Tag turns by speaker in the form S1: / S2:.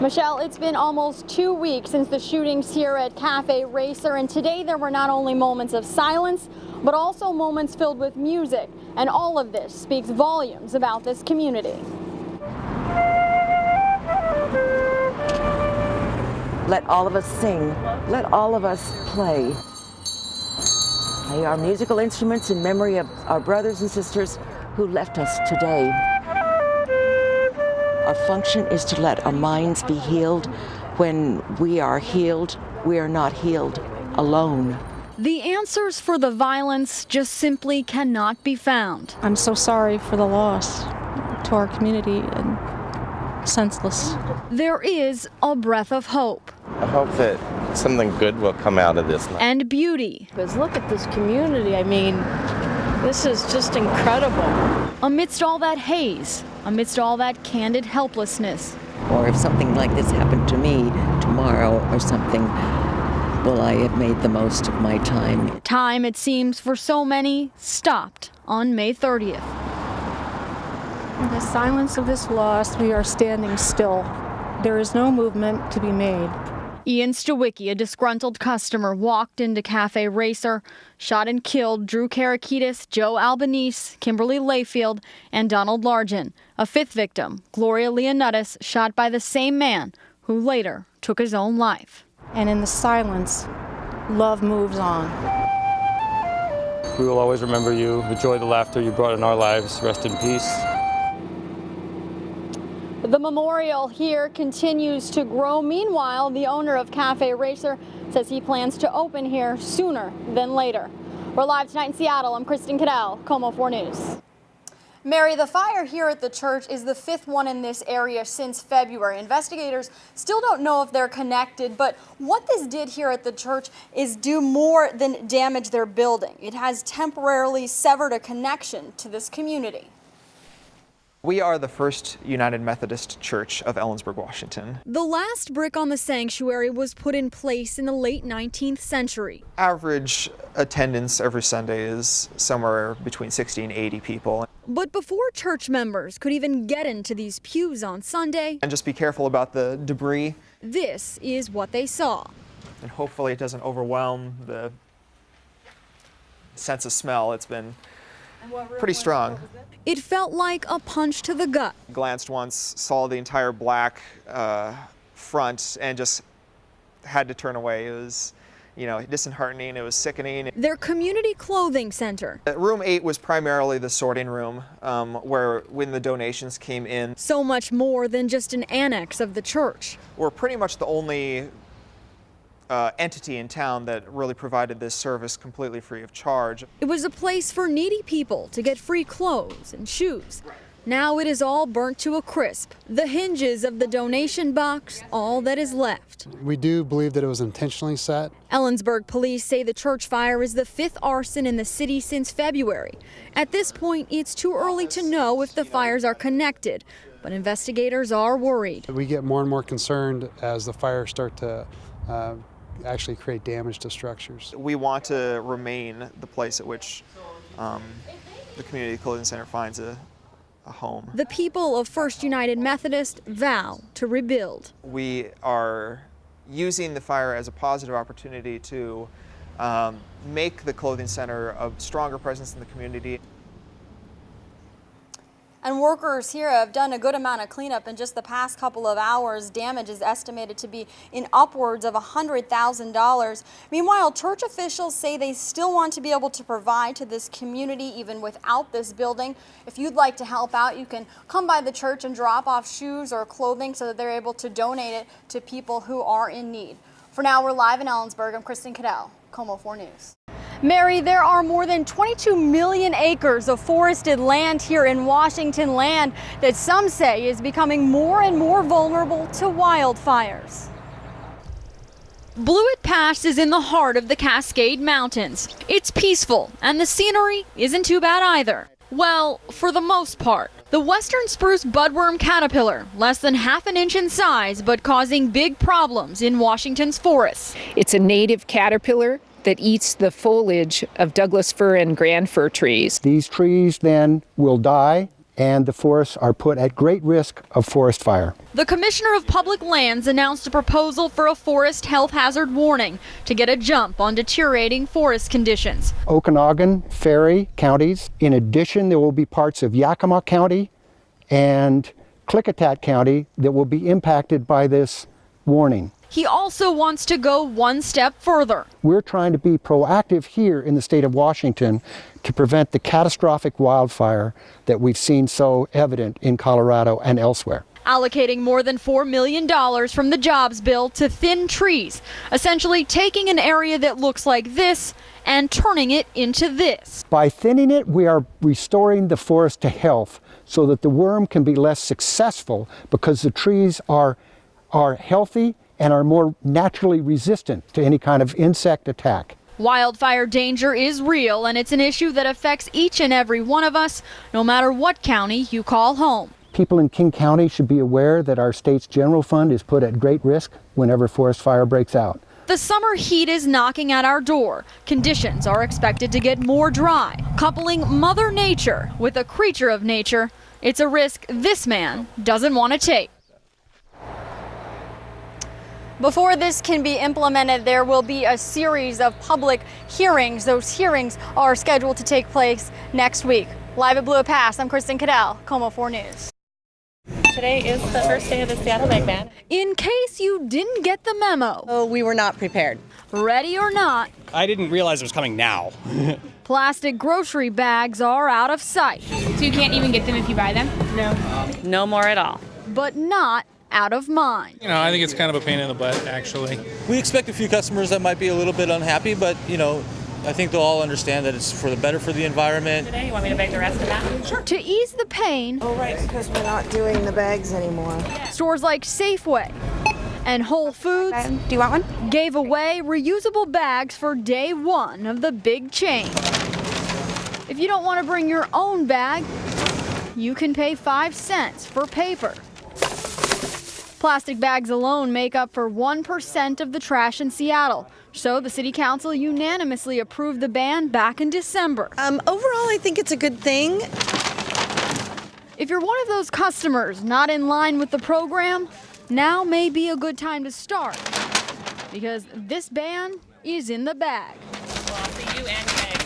S1: Michelle, it's been almost 2 weeks since the shootings here at Cafe Racer, and today there were not only moments of silence, but also moments filled with music. And all of this speaks volumes about this community.
S2: Let all of us sing. Let all of us play. Play our musical instruments in memory of our brothers and sisters who left us today. Our function is to let our minds be healed. When we are healed, we are not healed alone.
S1: The answers for the violence just simply cannot be found.
S3: I'm so sorry for the loss to our community and senseless.
S1: There is a breath of hope.
S4: I hope that something good will come out of this.
S1: And beauty.
S3: Because look at this community. I mean, this is just incredible.
S1: Amidst all that haze, amidst all that candid helplessness.
S2: Or if something like this happened to me tomorrow or something, will I have made the most of my time?
S1: Time, it seems, for so many, stopped on May 30th.
S3: In the silence of this loss, we are standing still. There is no movement to be made.
S1: Ian Stawicki, a disgruntled customer, walked into Cafe Racer, shot and killed Drew Karakitis, Joe Albanese, Kimberly Layfield, and Donald Largent. A fifth victim, Gloria Leonidas, shot by the same man who later took his own life.
S3: And in the silence, love moves on.
S5: We will always remember you, the joy, the laughter you brought in our lives. Rest in peace.
S1: The memorial here continues to grow. Meanwhile, the owner of Cafe Racer says he plans to open here sooner than later. We're live tonight in Seattle. I'm Kristen Cadell, KOMO-4 News. Mary, the fire here at the church is the fifth one in this area since February. Investigators still don't know if they're connected, but what this did here at the church is do more than damage their building. It has temporarily severed a connection to this community.
S6: We are the First United Methodist Church of Ellensburg, Washington.
S1: The last brick on the sanctuary was put in place in the late 19th century.
S6: Average attendance every Sunday is somewhere between 60 and 80 people.
S1: But before church members could even get into these pews on Sunday,
S6: And just be careful about the debris.
S1: this is what they saw.
S6: And hopefully it doesn't overwhelm the sense of smell. It's been pretty strong.
S1: It felt like a punch to the gut.
S6: Glanced once, saw the entire black front, and just had to turn away. It was, disheartening. It was sickening.
S1: Their community clothing center.
S6: Room 8 was primarily the sorting room, where when the donations came in.
S1: So much more than just an annex of the church.
S6: We're pretty much the only entity in town that really provided this service completely free of charge.
S1: It was a place for needy people to get free clothes and shoes. Now it is all burnt to a crisp. The hinges of the donation box, all that is left.
S7: We do believe that it was intentionally set.
S1: Ellensburg police say the church fire is the fifth arson in the city since February. At this point, it's too early to know if the fires are connected, but investigators are worried.
S7: We get more and more concerned as the fires start to actually create damage to structures.
S6: We want to remain the place at which the Community Clothing Center finds a home.
S1: The people of First United Methodist vow to rebuild.
S6: We are using the fire as a positive opportunity to make the clothing center a stronger presence in the community. And workers here have done a good amount of cleanup in just the past couple of hours. Damage is estimated to be in upwards of $100,000. Meanwhile, church officials say they still want to be able to provide to this community even without this building. If you'd like to help out, you can come by the church and drop off shoes or clothing so that they're able to donate it to people who are in need. For now, we're live in Ellensburg. I'm Kristen Cadell, KOMO-4 News. Mary, there are more than 22 million acres of forested land here in Washington, land that some say is becoming more and more vulnerable to wildfires. Blewett Pass is in the heart of the Cascade Mountains. It's peaceful, and the scenery isn't too bad either. Well, for the most part. The western spruce budworm caterpillar, less than half an inch in size, but causing big problems in Washington's forests.
S8: It's a native caterpillar that eats the foliage of Douglas fir and grand fir trees.
S9: These trees then will die and the forests are put at great risk of forest fire.
S1: The Commissioner of Public Lands announced a proposal for a forest health hazard warning to get a jump on deteriorating forest conditions.
S9: Okanagan, Ferry counties. In addition, there will be parts of Yakima County and Klickitat County that will be impacted by this warning.
S1: He also wants to go one step further.
S9: We're trying to be proactive here in the state of Washington to prevent the catastrophic wildfire that we've seen so evident in Colorado and elsewhere.
S1: Allocating more than $4 million from the jobs bill to thin trees, essentially taking an area that looks like this and turning it into this.
S9: By thinning it, we are restoring the forest to health so that the worm can be less successful because the trees are healthy and are more naturally resistant to any kind of insect attack.
S1: Wildfire danger is real, and it's an issue that affects each and every one of us, no matter what county you call home.
S9: People in King County should be aware that our state's general fund is put at great risk whenever forest fire breaks out.
S1: The summer heat is knocking at our door. Conditions are expected to get more dry. Coupling Mother Nature with a creature of nature, it's a risk this man doesn't want to take. Before this can be implemented, there will be a series of public hearings. Those hearings are scheduled to take place next week. Live at Blue Pass, I'm Kristen Cadell, KOMO-4 News.
S10: Today is the first day of the Seattle Bag Ban.
S1: In case you didn't get the memo.
S10: Oh, we were not prepared.
S1: Ready or not,
S11: I didn't realize it was coming now.
S1: plastic grocery bags are out of sight.
S12: So you can't even get them if you buy them?
S10: No. No more at all.
S1: But not out of mind.
S13: You know, I think it's kind of a pain in the butt, actually.
S14: We expect a few customers that might be a little bit unhappy, but, you know, I think they'll all understand that it's for the better for the environment.
S10: Today, you want me to bag the rest of that?
S12: Sure.
S1: To ease the pain,
S15: oh, right, because we're not doing the bags anymore.
S1: Stores like Safeway and Whole Foods
S12: Do you want one?
S1: gave away reusable bags for day one of the big change. If you don't want to bring your own bag, you can pay 5 cents for paper. Plastic bags alone make up for 1% of the trash in Seattle. So the City Council unanimously approved the ban back in December.
S15: Overall, I think it's a good thing.
S1: If you're one of those customers not in line with the program, now may be a good time to start, because this ban is in the bag.
S10: Well, I'll see you and Meg.